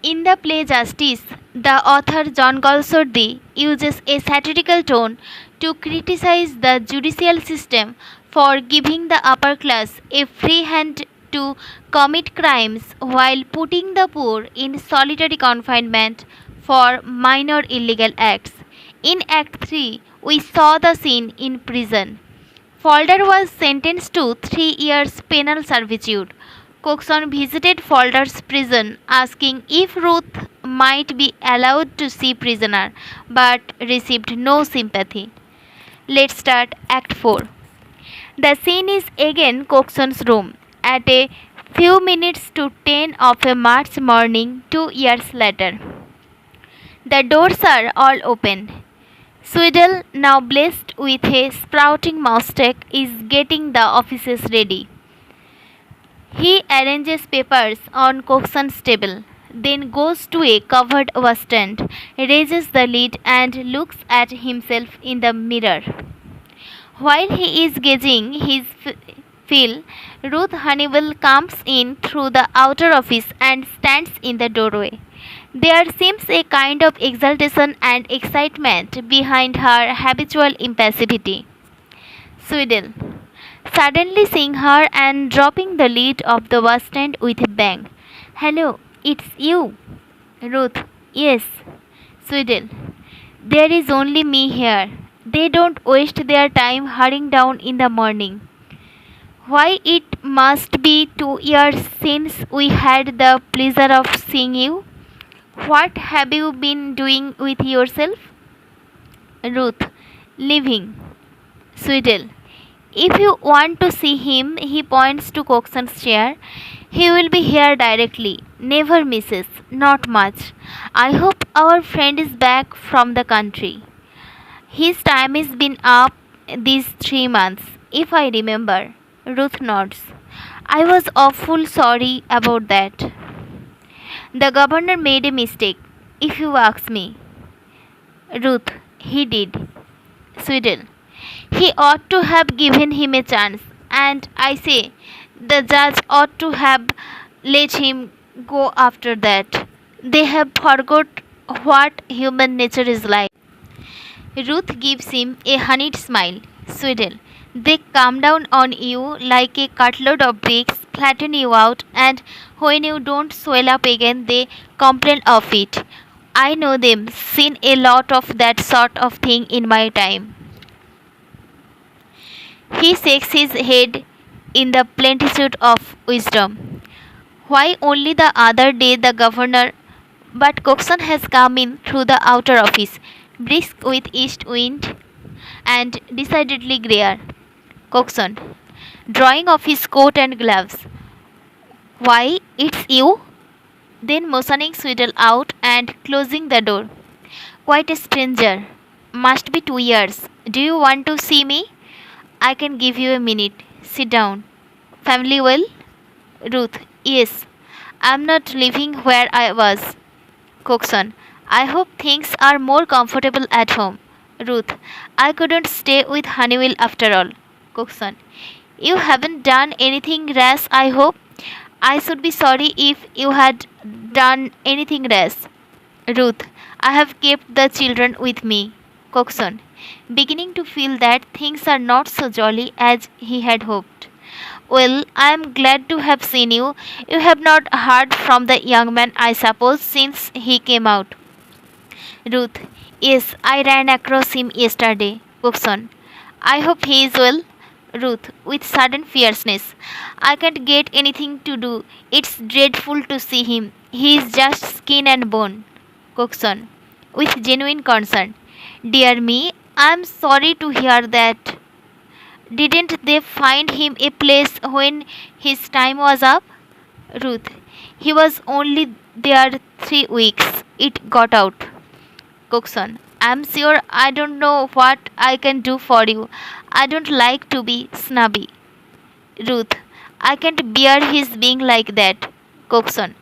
In the play Justice, the author John Galsworthy uses a satirical tone to criticize the judicial system for giving the upper class a free hand to commit crimes while putting the poor in solitary confinement for minor illegal acts. In Act 3, we saw the scene in prison. Falder was sentenced to 3 years penal servitude. Coxon visited Falder's prison asking if Ruth might be allowed to see prisoner but received no sympathy. Let's start Act 4. The scene is again Coxon's room at a few minutes to 10 of a March morning 2 years later. The doors are all open. Swindle, now blessed with a sprouting moustache, is getting the offices ready. He arranges papers on Coxon's table, then goes to a covered washstand, raises the lid, and looks at himself in the mirror. While he is gazing his fill, Ruth Honeywell comes in through the outer office and stands in the doorway. There seems a kind of exultation and excitement behind her habitual impassivity. Swindle, suddenly seeing her and dropping the lid of the washstand with a bang. Hello, it's you. Ruth, yes. Swindle, there is only me here. They don't waste their time hurrying down in the morning. Why, it must be 2 years since we had the pleasure of seeing you. What have you been doing with yourself? Ruth, living. Swindle, if you want to see him, he points to Coxon's chair. He will be here directly. Never misses. Not much. I hope our friend is back from the country. His time has been up these 3 months, if I remember. Ruth nods. I was awful sorry about that. The governor made a mistake, if you ask me. Ruth, he did. Swindle, he ought to have given him a chance, and I say, the judge ought to have let him go after that. They have forgot what human nature is like. Ruth gives him a honeyed smile. Swindle, they come down on you like a cartload of bricks, flatten you out, and when you don't swell up again, they complain of it. I know them, seen a lot of that sort of thing in my time. He shakes his head in the plenitude of wisdom. Why, only the other day the governor. But Coxon has come in through the outer office, brisk with east wind and decidedly grayer. Coxon, drawing off his coat and gloves. Why, it's you? Then motioning Swindle out and closing the door. Quite a stranger. Must be 2 years. Do you want to see me? I can give you a minute. Sit down. Family well? Ruth, yes. I'm not living where I was. Coxon, I hope things are more comfortable at home. Ruth, I couldn't stay with Honeywell after all. Coxon, you haven't done anything rash, I hope. I should be sorry if you had done anything rash. Ruth, I have kept the children with me. Coxon, beginning to feel that things are not so jolly as he had hoped. Well, I am glad to have seen you. You have not heard from the young man, I suppose, since he came out. Ruth, yes, I ran across him yesterday. Coxon, I hope he is well. Ruth, with sudden fierceness, I can't get anything to do. It's dreadful to see him. He is just skin and bone. Coxon, with genuine concern, dear me, I am sorry to hear that. Didn't they find him a place when his time was up? Ruth, he was only there 3 weeks. It got out. Coxon, I'm sure I don't know what I can do for you. I don't like to be snubby. Ruth, I can't bear his being like that. Coxon,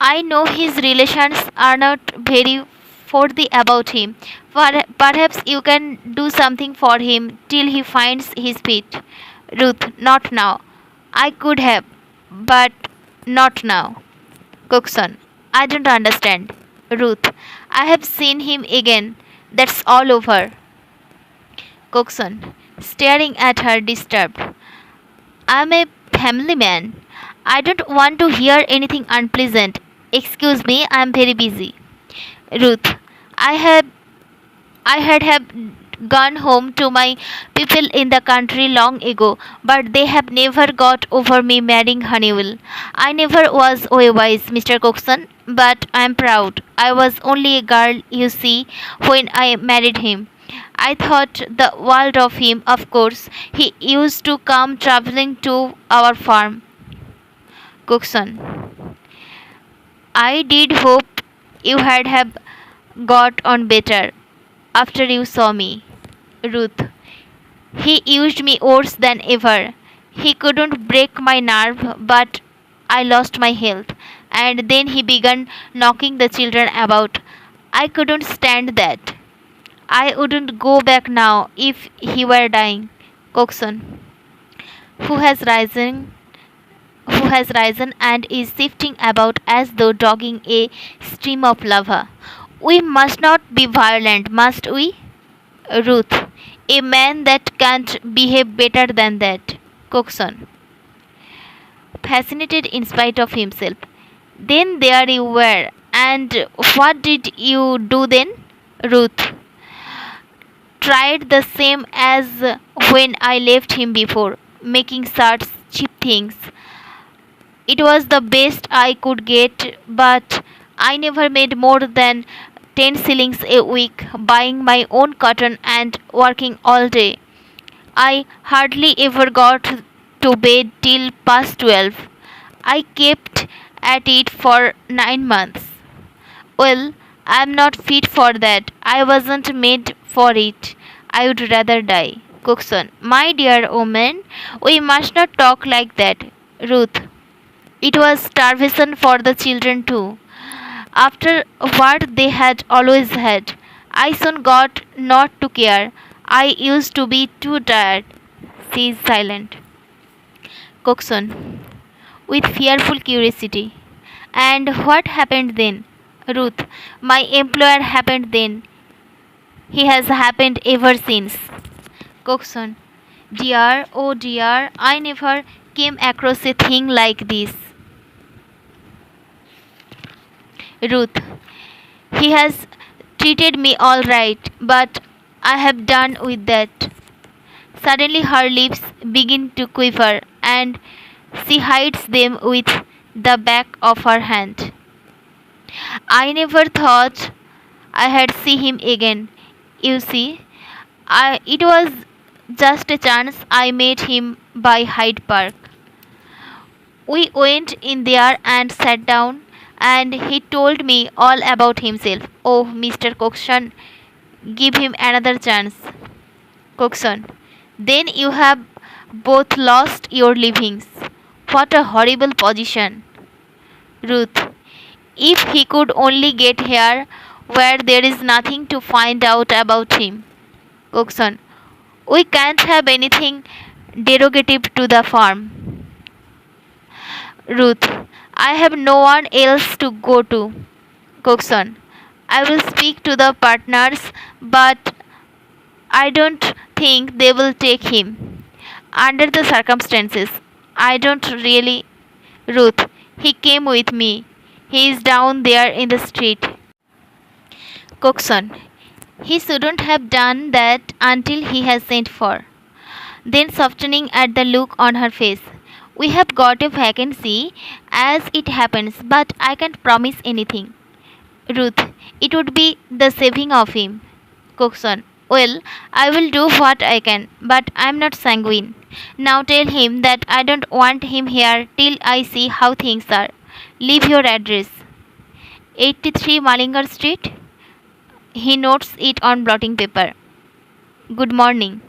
I know his relations are not very forthy about him. Perhaps you can do something for him till he finds his feet. Ruth, not now. I could have, but not now. Cookson, I don't understand. Ruth, I have seen him again. That's all over. Cookson, staring at her disturbed. I'm a family man. I don't want to hear anything unpleasant. Excuse me, I'm very busy. Ruth, I have I had have gone home to my people in the country long ago, but they have never got over me marrying Honeywell. I never was wise, Mr. Coxon, but I am proud. I was only a girl, you see, when I married him. I thought the world of him, of course. He used to come traveling to our farm. Coxon, I did hope you had have got on better after you saw me. Ruth, he used me worse than ever. He couldn't break my nerve, but I lost my health. And then he began knocking the children about. I couldn't stand that. I wouldn't go back now if he were dying. Coxon, who has risen who has risen and is shifting about as though dogging a stream of lava. We must not be violent, must we? Ruth, a man that can't behave better than that. Coxon, fascinated in spite of himself. Then there you were, and what did you do then? Ruth, tried the same as when I left him before, making such cheap things. It was the best I could get, but I never made more than 10 shillings a week buying my own cotton and working all day. I hardly ever got to bed till past 12. I kept at it for 9 months. Well, I'm not fit for that. I wasn't made for it. I would rather die. Cookson, my dear woman, we must not talk like that. Ruth, it was starvation for the children too. After what they had always had, I soon got not to care. I used to be too tired. She is silent. Coxon, with fearful curiosity. And what happened then? Ruth, my employer happened then. He has happened ever since. Coxon, dear, oh dear, I never came across a thing like this. Ruth, he has treated me all right, but I have done with that. Suddenly her lips begin to quiver and she hides them with the back of her hand. I never thought I had see him again. You see, it was just a chance I met him by Hyde Park. We went in there and sat down, and he told me all about himself. Oh, Mr. Coxon, give him another chance. Coxon, then you have both lost your livings. What a horrible position. Ruth, if he could only get here where there is nothing to find out about him. Coxon, we can't have anything derogative to the farm. Ruth, I have no one else to go to. Coxon, I will speak to the partners, but I don't think they will take him. Under the circumstances, I don't really. Ruth, he came with me. He is down there in the street. Coxon, he shouldn't have done that until he has sent for. Then softening at the look on her face. We have got a vacancy as it happens, but I can't promise anything. Ruth, it would be the saving of him. Coxon, well, I will do what I can, but I'm not sanguine. Now tell him that I don't want him here till I see how things are. Leave your address. 83 Malinger Street. He notes it on blotting paper. Good morning.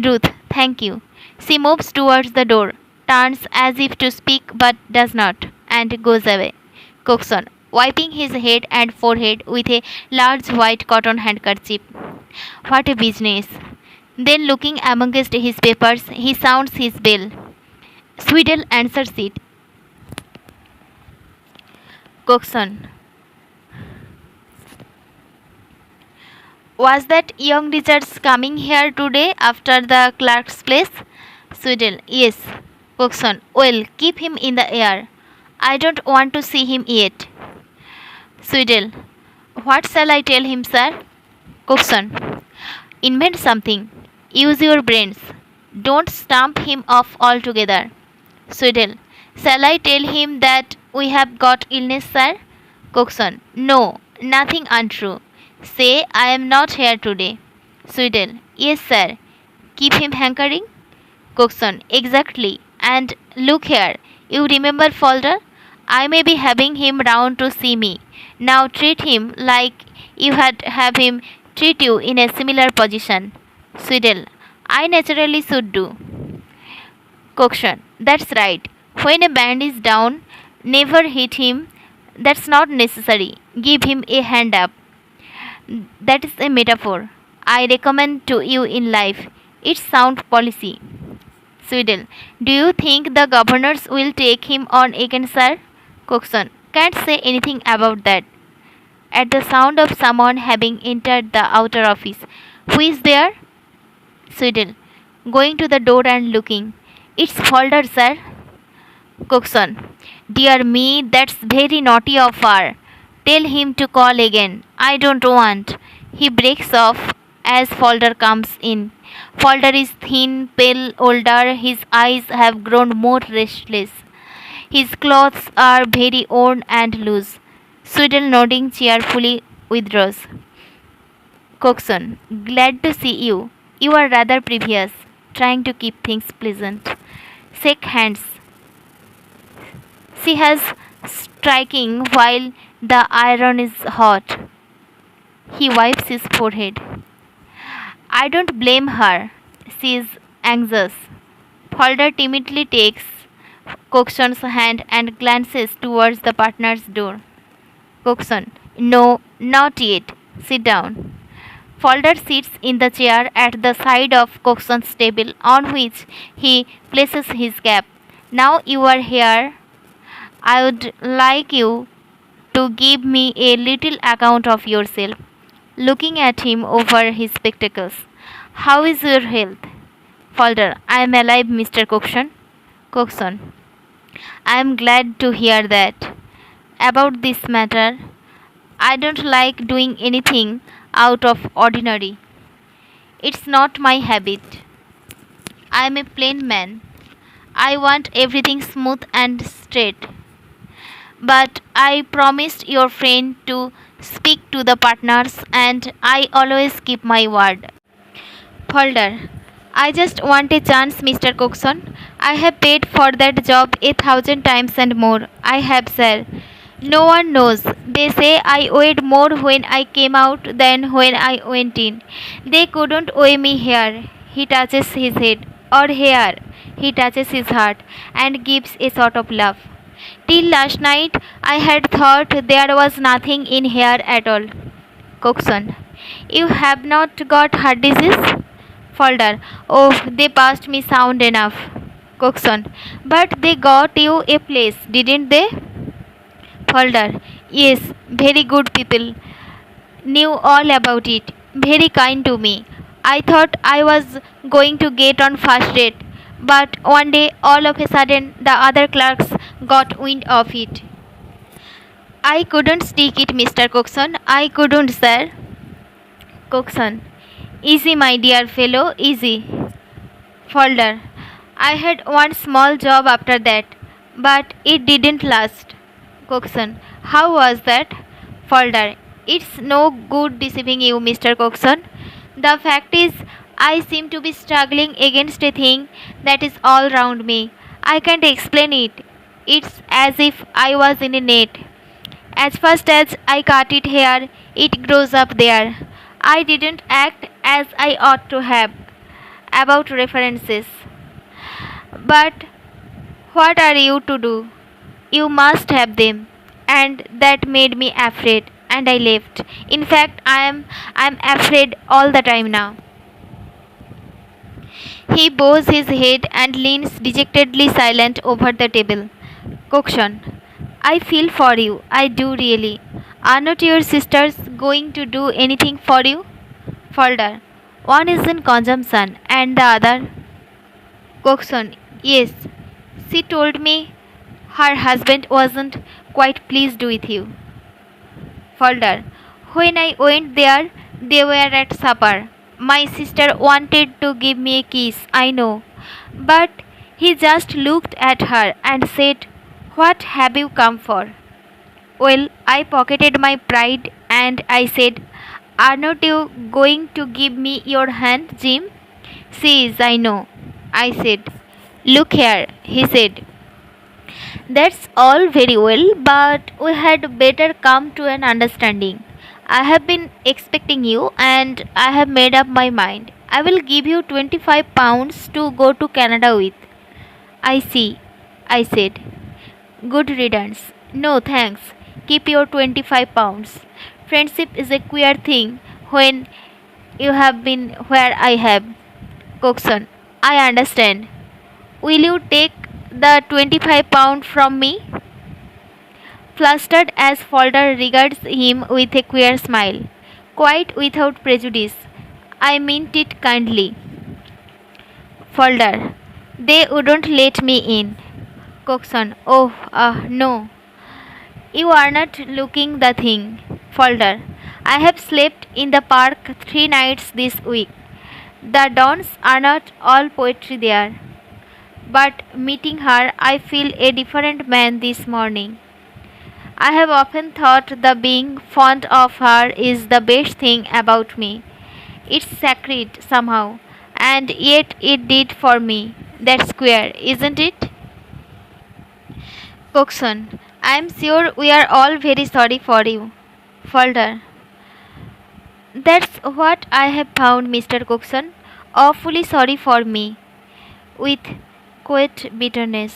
Ruth, thank you. She moves towards the door, turns as if to speak but does not, and goes away. Coxon, wiping his head and forehead with a large white cotton handkerchief. What a business. Then looking amongst his papers, he sounds his bell. Sweedle answers it. Coxon. Was that young Richards coming here today after the clerk's place? Swindle. Yes. Coxon. Well, keep him in the air. I don't want to see him yet. Swindle. What shall I tell him, sir? Coxon. Invent something. Use your brains. Don't stamp him off altogether. Swindle. Shall I tell him that we have got illness, sir? Coxon. No, nothing untrue. Say I am not here today. Swindle. Yes, sir. Keep him hankering? Coxon. Exactly. And look here. You remember Falder? I may be having him round to see me. Now treat him like you had have him treat you in a similar position. Swindle. I naturally should do. Coxon. That's right. When a band is down, never hit him. That's not necessary. Give him a hand up. That is a metaphor I recommend to you in life. It's sound policy. Swindle. Do you think the governors will take him on again, sir? Coxon. Can't say anything about that. At the sound of someone having entered the outer office. Who is there? Swindle. Going to the door and looking. It's Falder, sir. Coxon. Dear me, that's very naughty of her. Tell him to call again. I don't want. He breaks off as Falder comes in. Falder is thin, pale, older. His eyes have grown more restless. His clothes are very worn and loose. Swindle, nodding cheerfully, withdraws. Coxon. Glad to see you. You are rather previous, trying to keep things pleasant. Shake hands. She has striking while the iron is hot. He wipes his forehead. I don't blame her. She is anxious. Falder timidly takes Coxon's hand and glances towards the partner's door. Coxon. No, not yet. Sit down. Falder sits in the chair at the side of Coxon's table, on which he places his cap. Now you are here, I would like you to give me a little account of yourself. Looking at him over his spectacles. How is your health? Falder. I am alive, Mr. Coxon. Coxon. I am glad to hear that. About this matter, I don't like doing anything out of ordinary. It's not my habit. I am a plain man. I want everything smooth and straight. But I promised your friend to speak to the partners and I always keep my word. Falder. I just want a chance, Mr. Coxon. I have paid for that job 1,000 times and more. I have, sir. No one knows. They say I weighed more when I came out than when I went in. They couldn't weigh me here. He touches his head. Or here. He touches his heart and gives a sort of laugh. Till last night I had thought there was nothing in here at all. Coxon. You have not got heart disease? Falder. Oh, they passed me sound enough. Coxon. But they got you a place, didn't they? Falder. Yes, very good people. Knew all about it. Very kind to me. I thought I was going to get on first rate. But one day, all of a sudden, the other clerks got wind of it. I couldn't stick it, Mr. Coxon. I couldn't, sir. Coxon. Easy, my dear fellow, easy. Falder. I had one small job after that, but it didn't last. Coxon. How was that? Falder. It's no good deceiving you, Mr. Coxon. The fact is, I seem to be struggling against a thing that is all round me. I can't explain it. It's as if I was in a net. As fast as I cut it here, it grows up there. I didn't act as I ought to have. About references. But what are you to do? You must have them. And that made me afraid. And I left. In fact, I'm afraid all the time now. He bows his head and leans dejectedly silent over the table. Coxon. I feel for you. I do really. Are not your sisters going to do anything for you? Falder. One is in consumption and the other. Coxon. Yes. She told me her husband wasn't quite pleased with you. Falder. When I went there, they were at supper. My sister wanted to give me a kiss, I know. But he just looked at her and said, "What have you come for?" Well, I pocketed my pride and I said, "Are not you going to give me your hand, Jim?" "She is, I know," I said. "Look here," he said. "That's all very well, but we had better come to an understanding. I have been expecting you and I have made up my mind. I will give you £25 to go to Canada with." "I see," I said. "Good riddance." "No, thanks. Keep your £25. Friendship is a queer thing when you have been where I have." Coxon. "I understand. Will you take the £25 from me?" Flustered as Falder regards him with a queer smile, quite without prejudice. "I meant it kindly." Falder. "They wouldn't let me in." Coxon. "Oh, no. You are not looking the thing." Falder. "I have slept in the park 3 nights this week. The dawns are not all poetry there. But meeting her, I feel a different man this morning. I have often thought the being fond of her is the best thing about me. It's sacred somehow, and yet it did for me. That's queer, isn't it?" Coxon. "I am sure we are all very sorry for you." Falder. "That's what I have found, Mr. Coxon. Awfully sorry for me." With quiet bitterness.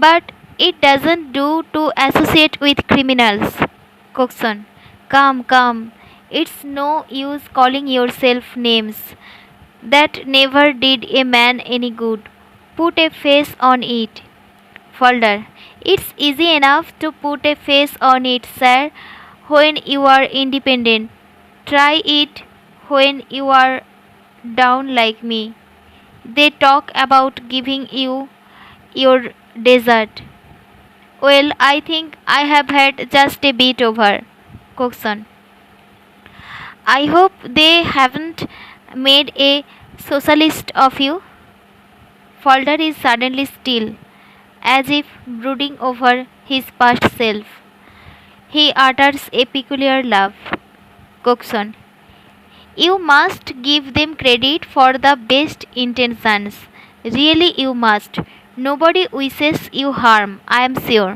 "But it doesn't do to associate with criminals." Coxon. Come, come. It's no use calling yourself names. That never did a man any good. Put a face on it." Falder. "It's easy enough to put a face on it, sir, when you are independent. Try it when you are down like me. They talk about giving you your dessert. Well, I think I have had just a bit over." Coxon. "I hope they haven't made a socialist of you." Falder is suddenly still, as if brooding over his past self. He utters a peculiar laugh. Coxon. "You must give them credit for the best intentions. Really, you must. Nobody wishes you harm, I am sure."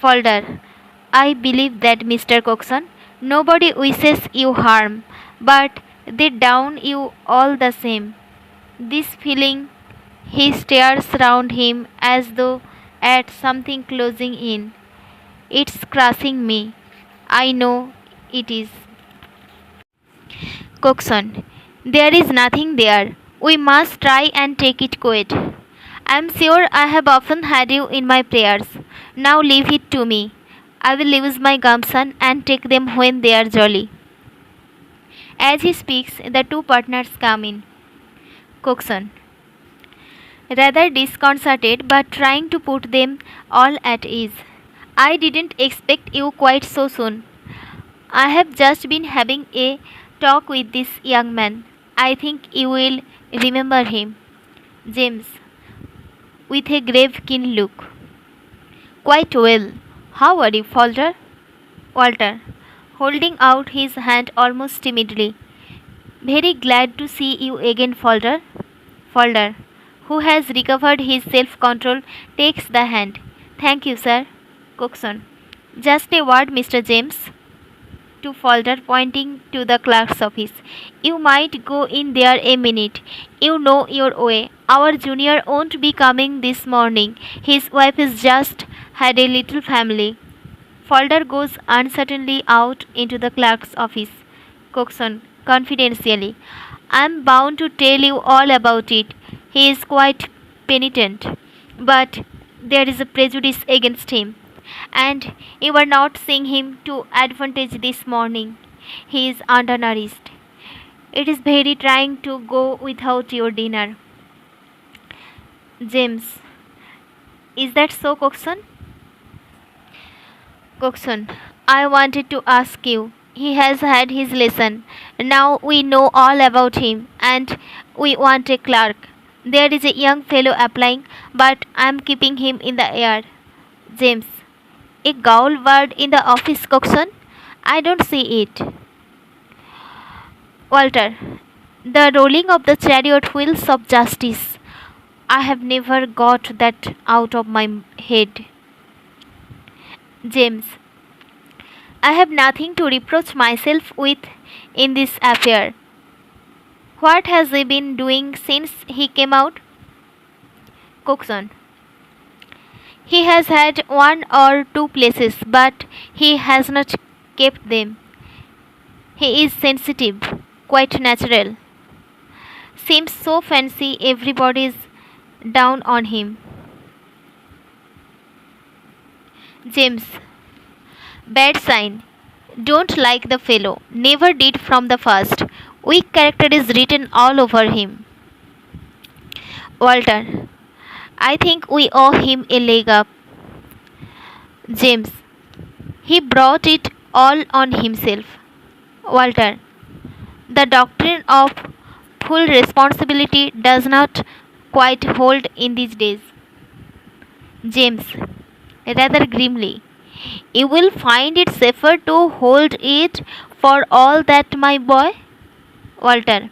Falder. "I believe that, Mr. Coxon. Nobody wishes you harm, but they down you all the same." This feeling, he stares round him as though at something closing in. "It's crushing me. I know it is." Coxon. "There is nothing there. We must try and take it quiet. I am sure I have often had you in my prayers. Now leave it to me. I will use my gumption and take them when they are jolly." As he speaks, the two partners come in. Coxon. Rather disconcerted, but trying to put them all at ease. "I didn't expect you quite so soon. I have just been having a talk with this young man. I think you will remember him." James. With a grave, keen look. "Quite well. How are you, Falder?" Walter. Holding out his hand almost timidly. "Very glad to see you again, Falder." Falder, who has recovered his self-control, takes the hand. "Thank you, sir." Coxon. "Just a word, Mr. James." To Falder, pointing to the clerk's office. "You might go in there a minute. You know your way. Our junior won't be coming this morning. His wife has just had a little family." Falder goes uncertainly out into the clerk's office. Coxon, confidentially. "I'm bound to tell you all about it. He is quite penitent, but there is a prejudice against him." And you are not seeing him to advantage this morning. He is undernourished. It is very trying to go without your dinner. James, is that so, Coxon? Coxon, I wanted to ask you. He has had his lesson. Now we know all about him, and we want a clerk. There is a young fellow applying, but I am keeping him in the air. James, a gaul bird in the office, Coxon? I don't see it. Walter, the rolling of the chariot wheels of justice. I have never got that out of my head. James, I have nothing to reproach myself with in this affair. What has he been doing since he came out? Coxon, he has had one or two places, but he has not kept them. He is sensitive, quite natural. Seems so fancy everybody is down on him. James, bad sign. Don't like the fellow. Never did from the first. Weak character is written all over him. Walter, I think we owe him a leg up. James, he brought it all on himself. Walter, the doctrine of full responsibility does not quite hold in these days. James, rather grimly, you will find it safer to hold it for all that, my boy. Walter,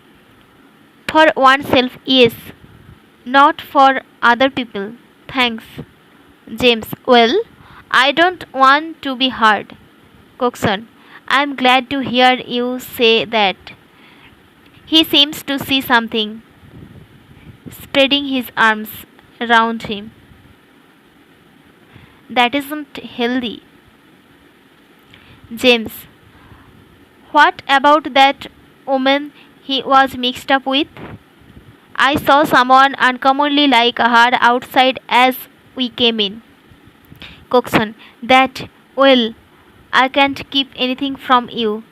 for oneself, yes, not for other people. Thanks. James, well, I don't want to be hard. Coxon, I am glad to hear you say that. He seems to see something, spreading his arms round him. That isn't healthy. James, what about that woman he was mixed up with? I saw someone uncommonly like her outside as we came in. Coxon, that, well, I can't keep anything from you.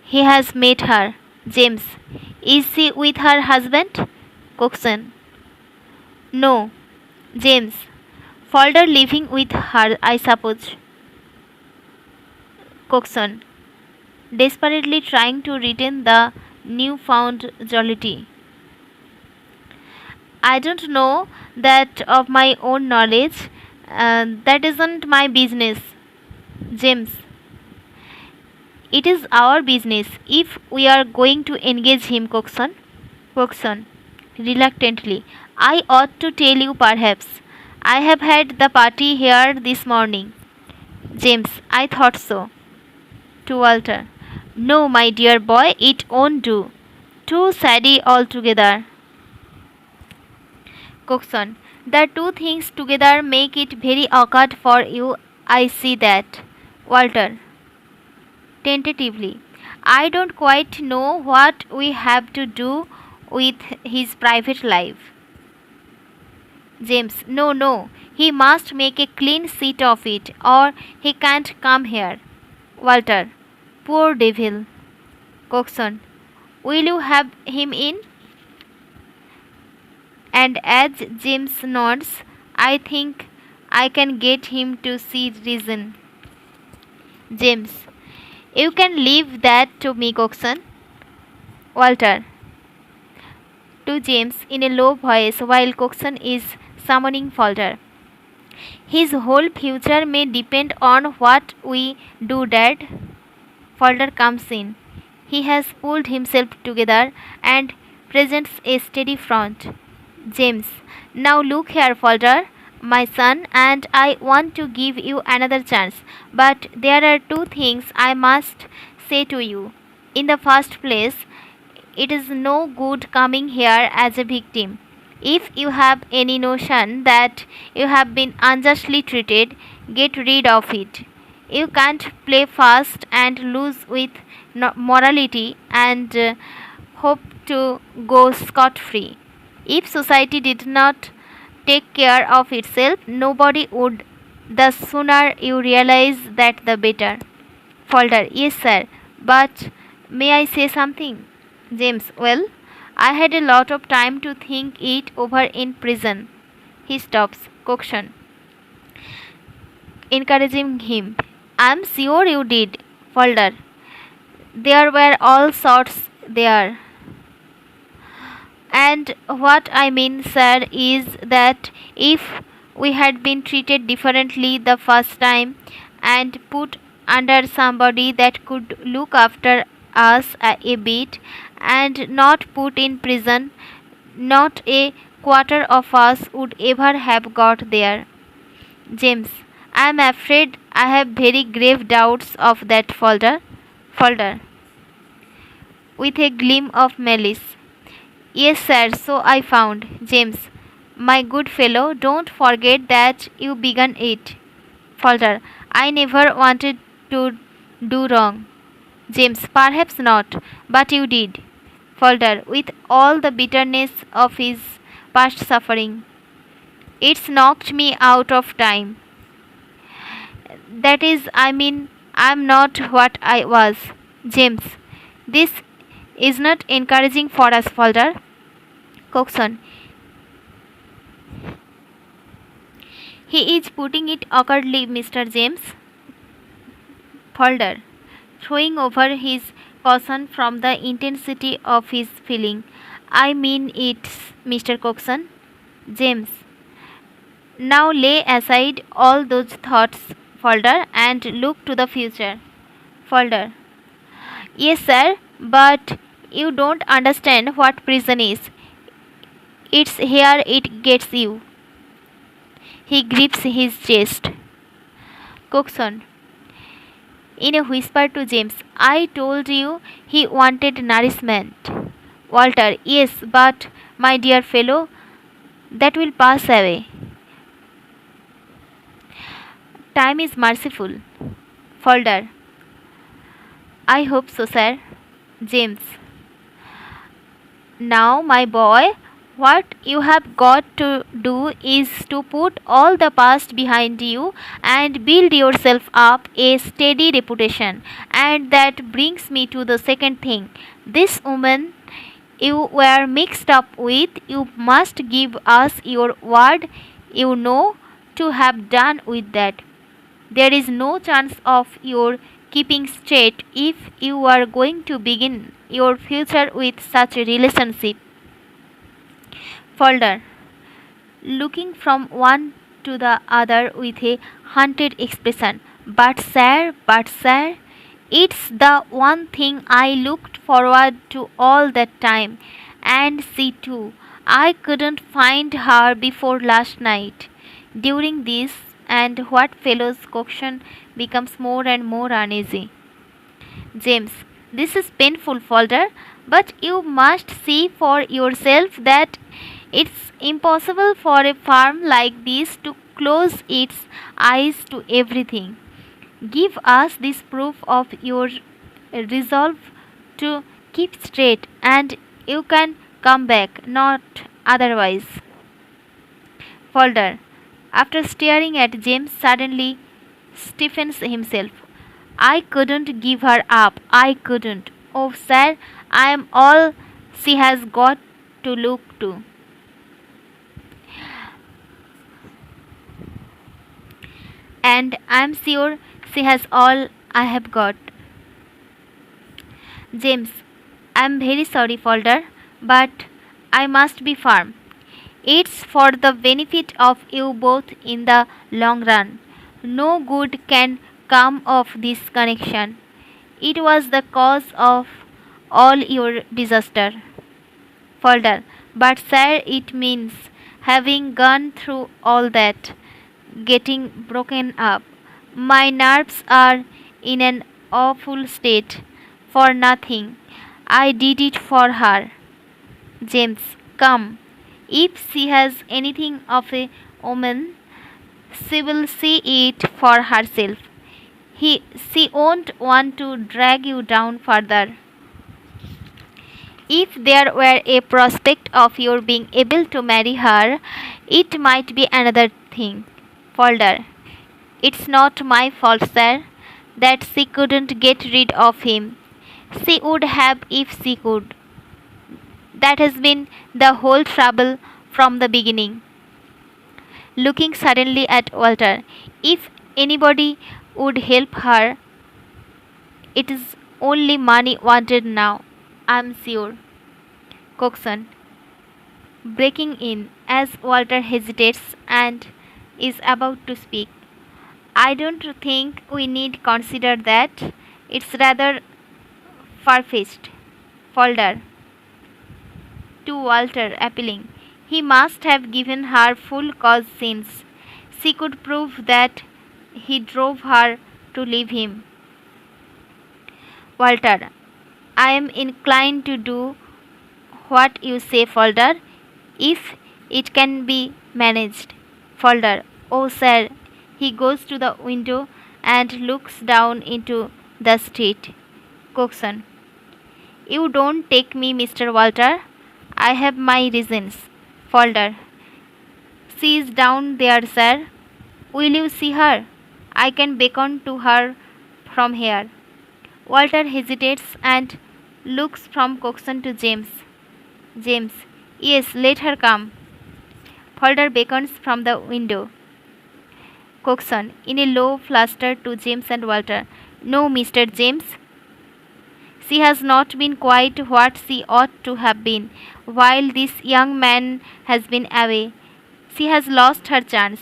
He has met her. James, is she with her husband? Coxon, no. James, Falder living with her, I suppose. Coxon, desperately trying to retain the newfound jollity. I don't know that of my own knowledge. That isn't my business. James, it is our business if we are going to engage him, Coxon. Coxon, reluctantly, I ought to tell you perhaps. I have had the party here this morning. James, I thought so. To Walter, no, my dear boy, it won't do. Too saddy altogether. Coxon, the two things together make it very awkward for you, I see that. Walter, tentatively, I don't quite know what we have to do with his private life. James, no, no, he must make a clean sheet of it, or he can't come here. Walter, poor devil. Coxon, will you have him in? And as James nods, I think I can get him to see reason. James, you can leave that to me, Coxon. Walter, to James in a low voice while Coxon is summoning Falder. His whole future may depend on what we do, Dad. Falder comes in. He has pulled himself together and presents a steady front. James, now look here, Falder, my son, and I want to give you another chance. But there are two things I must say to you. In the first place, it is no good coming here as a victim. If you have any notion that you have been unjustly treated, get rid of it. You can't play fast and loose with morality and hope to go scot-free. If society did not take care of itself, nobody would The sooner you realize that, the better. Falder, yes, sir. But may I say something? James, well, I had a lot of time to think it over in prison. He stops. Coxon, encouraging him. I'm sure you did. Falder, there were all sorts there. And what I mean, sir, is that if we had been treated differently the first time and put under somebody that could look after us a bit and not put in prison, not a quarter of us would ever have got there. James, I am afraid I have very grave doubts of that. Falder, with a gleam of malice. Yes, sir, so I found. James, my good fellow, don't forget that you began it. Falder, I never wanted to do wrong. James, perhaps not, but you did. Falder, with all the bitterness of his past suffering. It's knocked me out of time. That is, I mean, I'm not what I was. James, this is not encouraging for us, Falder. Coxon, he is putting it awkwardly, Mr. James. Falder, throwing over his caution from the intensity of his feeling. I mean it, Mr. Coxon. James, now lay aside all those thoughts, Falder, and look to the future. Falder, yes, sir, but you don't understand what prison is. It's here it gets you. He grips his chest. Coxon, in a whisper to James, I told you he wanted nourishment. Walter, yes, but my dear fellow, that will pass away. Time is merciful. Falder, I hope so, sir. James, now, my boy, what you have got to do is to put all the past behind you and build yourself up a steady reputation. And that brings me to the second thing. This woman you were mixed up with, you must give us your word, you know, to have done with that. There is no chance of your keeping straight if you are going to begin your future with such a relationship. Falder, looking from one to the other with a hunted expression. But sir, it's the one thing I looked forward to all that time. And see too, I couldn't find her before last night. During this, and what follows, Coxon becomes more and more uneasy. James, this is painful, Falder, but you must see for yourself that it's impossible for a firm like this to close its eyes to everything. Give us this proof of your resolve to keep straight, and you can come back, not otherwise. Falder, after staring at James, suddenly stiffens himself. I couldn't give her up. I couldn't. Oh, sir, I am all she has got to look to. And I am sure she has all I have got. James, I am very sorry, Falder, but I must be firm. It's for the benefit of you both in the long run. No good can come of this connection. It was the cause of all your disaster. Falder, but sir, it means having gone through all that, getting broken up. My nerves are in an awful state for nothing. I did it for her. James, come. If she has anything of a woman, she will see it for herself. She won't want to drag you down further. If there were a prospect of your being able to marry her, it might be another thing. Falder, It's not my fault, sir, that she couldn't get rid of him. She would have if she could. That has been the whole trouble from the beginning. Looking suddenly at Walter, if anybody would help her, it is only money wanted now, I'm sure. Coxon, breaking in as Walter hesitates and is about to speak. I don't think we need consider that. It's rather far-fetched. Falder, to Walter, appealing. He must have given her full cause since she could prove that he drove her to leave him. Walter, I am inclined to do what you say, Falder, if it can be managed. Falder, oh sir, he goes to the window and looks down into the street. Coxon, you don't take me, Mr. Walter. I have my reasons. Falder, she is down there, sir. Will you see her? I can beckon to her from here. Walter hesitates and looks from Coxon to James. James, yes, let her come. Falder beckons from the window. Coxon, in a low fluster to James and Walter. No, Mr. James. She has not been quite what she ought to have been while this young man has been away. She has lost her chance.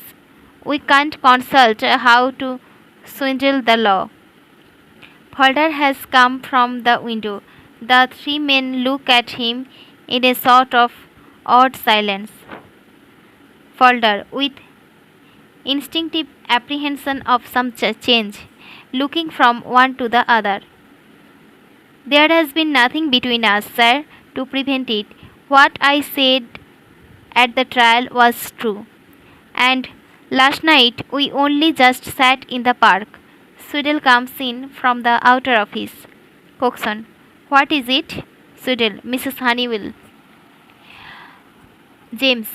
We can't consult how to swindle the law. Falder has come from the window. The three men look at him in a sort of odd silence. Falder, with instinctive apprehension of some change, looking from one to the other. There has been nothing between us, sir, to prevent it. What I said at the trial was true. And last night we only just sat in the park. Sudel comes in from the outer office. Coxon, what is it? Sudel, Mrs. Honeywell. James,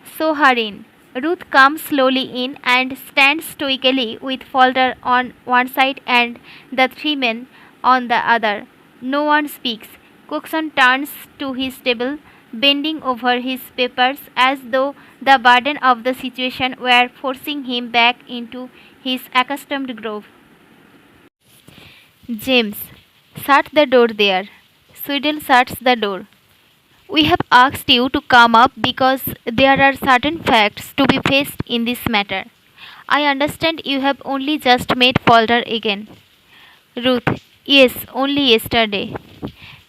show her in. Ruth comes slowly in and stands stoically with Falder on one side and the three men on the other. No one speaks. Coxon turns to his table, bending over his papers as though the burden of the situation were forcing him back into his accustomed groove. James, shut the door there. Swindle shuts the door. We have asked you to come up because there are certain facts to be faced in this matter. I understand you have only just met Falder again. Ruth, yes, only yesterday.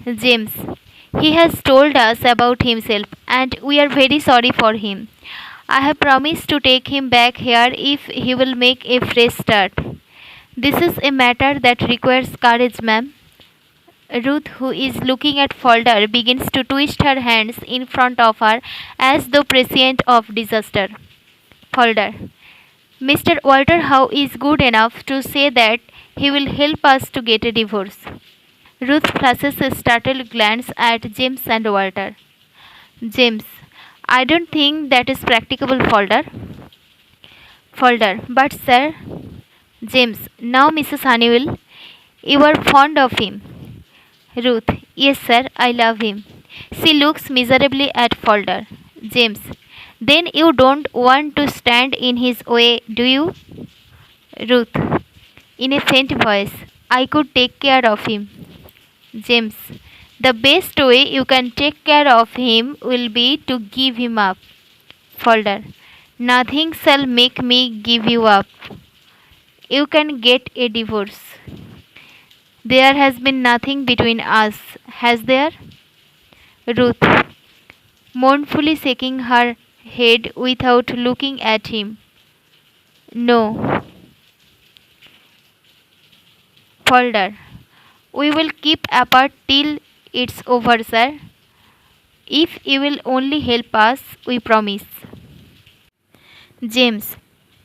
James, he has told us about himself and we are very sorry for him. I have promised to take him back here if he will make a fresh start. This is a matter that requires courage, ma'am. Ruth, who is looking at Falder, begins to twist her hands in front of her as though prescient of disaster. Falder, Mr. Walter Howe is good enough to say that he will help us to get a divorce. Ruth flashes a startled glance at James and Walter. James, I don't think that is practicable, Falder. Falder, but sir. James, now Mrs. Honeywell, you are fond of him. Ruth, yes sir, I love him. She looks miserably at Falder. James, then you don't want to stand in his way, do you? Ruth, in a faint voice, I could take care of him. James, the best way you can take care of him will be to give him up. Falder, nothing shall make me give you up. You can get a divorce. There has been nothing between us, has there? Ruth, mournfully shaking her head without looking at him. No. Falder, we will keep apart till it's over, sir. If you will only help us, we promise. James,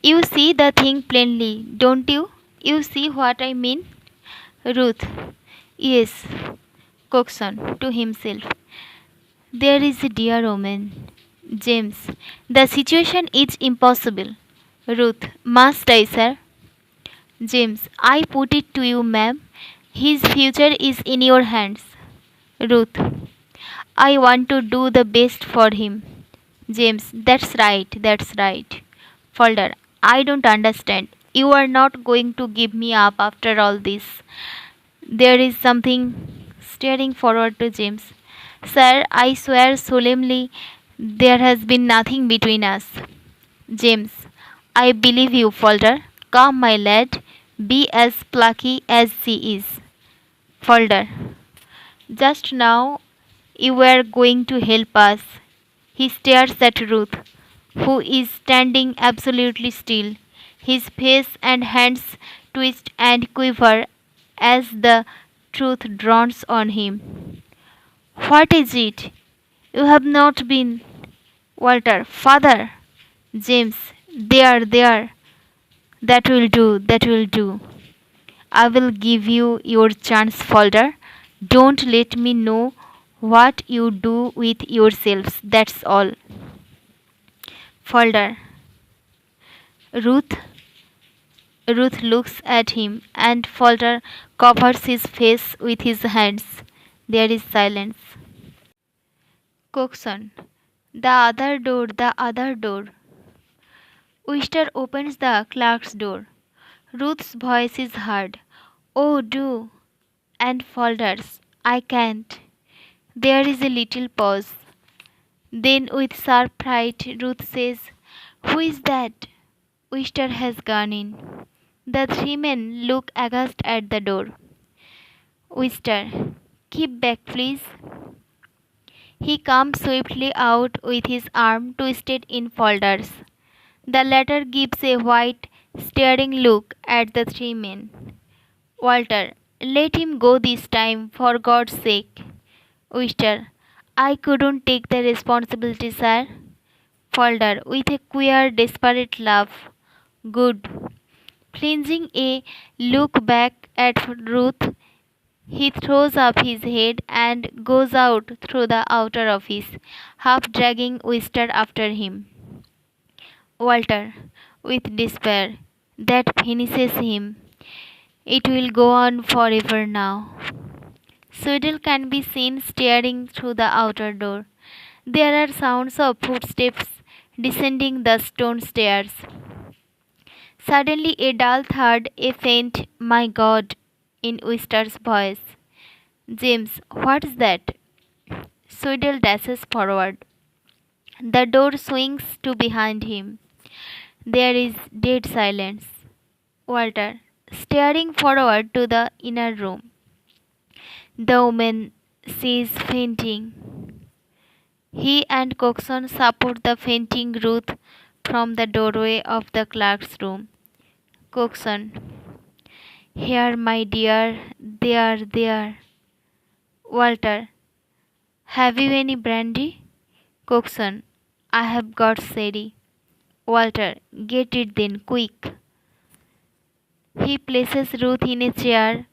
you see the thing plainly, don't you? You see what I mean? Ruth, yes. Coxon, to himself. There is a dear woman. James, the situation is impossible. Ruth, must I, sir? James, I put it to you, ma'am. His future is in your hands. Ruth, I want to do the best for him. James, that's right, that's right. Falder, I don't understand. You are not going to give me up after all this. There is something staring forward to James. Sir, I swear solemnly there has been nothing between us. James, I believe you, Falder. Come, my lad, be as plucky as she is. Falder, just now you were going to help us. He stares at Ruth, who is standing absolutely still. His face and hands twist and quiver as the truth dawns on him. What is it? You have not been. Walter, father. James, there. That will do, that will do. I will give you your chance, Falder. Don't let me know what you do with yourselves, that's all. Falder. Ruth. Ruth looks at him, and Falder covers his face with his hands. There is silence. Coxon. The other door, the other door. Wister opens the clerk's door. Ruth's voice is heard. Oh, do. And Falder's. I can't. There is a little pause. Then, with sharp fright, Ruth says, Who is that? Wister has gone in. The three men look aghast at the door. Wister, keep back, please. He comes swiftly out with his arm twisted in Falder's. The latter gives a white, staring look at the three men. Walter, let him go this time, for God's sake. Wister, I couldn't take the responsibility, sir. Falder, with a queer, desperate laugh. Good. Flinging a look back at Ruth, he throws up his head and goes out through the outer office, half dragging Wister after him. Walter, with despair, that finishes him. It will go on forever now. Swiddle can be seen staring through the outer door. There are sounds of footsteps descending the stone stairs. Suddenly a dull thud, a faint, my God, in Wister's voice. James, what's that? Swiddle dashes forward. The door swings to behind him. There is dead silence. Walter, staring forward to the inner room. The woman, she is fainting. He and Coxon support the fainting Ruth from the doorway of the clerk's room. Coxon, here, my dear, there. Walter, have you any brandy? Coxon, I have got sherry. Walter, get it then, quick. He places Ruth in a chair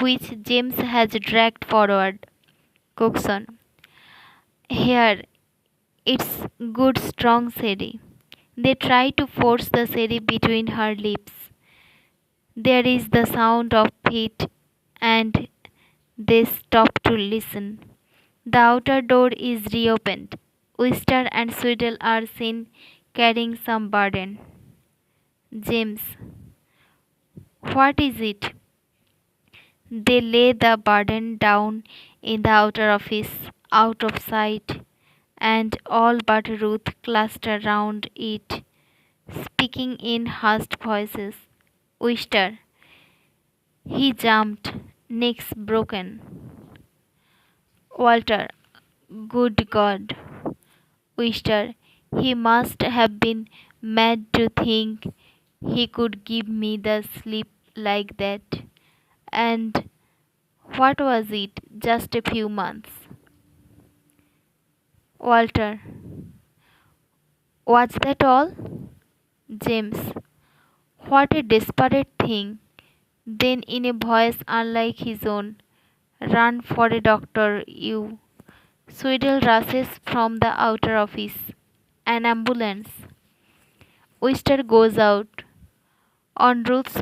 which James has dragged forward. Coxon, here, it's good strong sherry. They try to force the sherry between her lips. There is the sound of feet, and they stop to listen. The outer door is reopened. Wister and Swiddle are seen carrying some burden. James, what is it? They lay the burden down in the outer office, out of sight, and all but Ruth cluster round it, speaking in hushed voices. Wister, he jumped, necks broken. Walter, good God. Wister, he must have been mad to think he could give me the slip like that. And what was it? Just a few months. Walter, was that all? James, what a desperate thing. Then, in a voice unlike his own, run for a doctor, you. Swiddle rushes from the outer office. An ambulance. Wister goes out. On Ruth's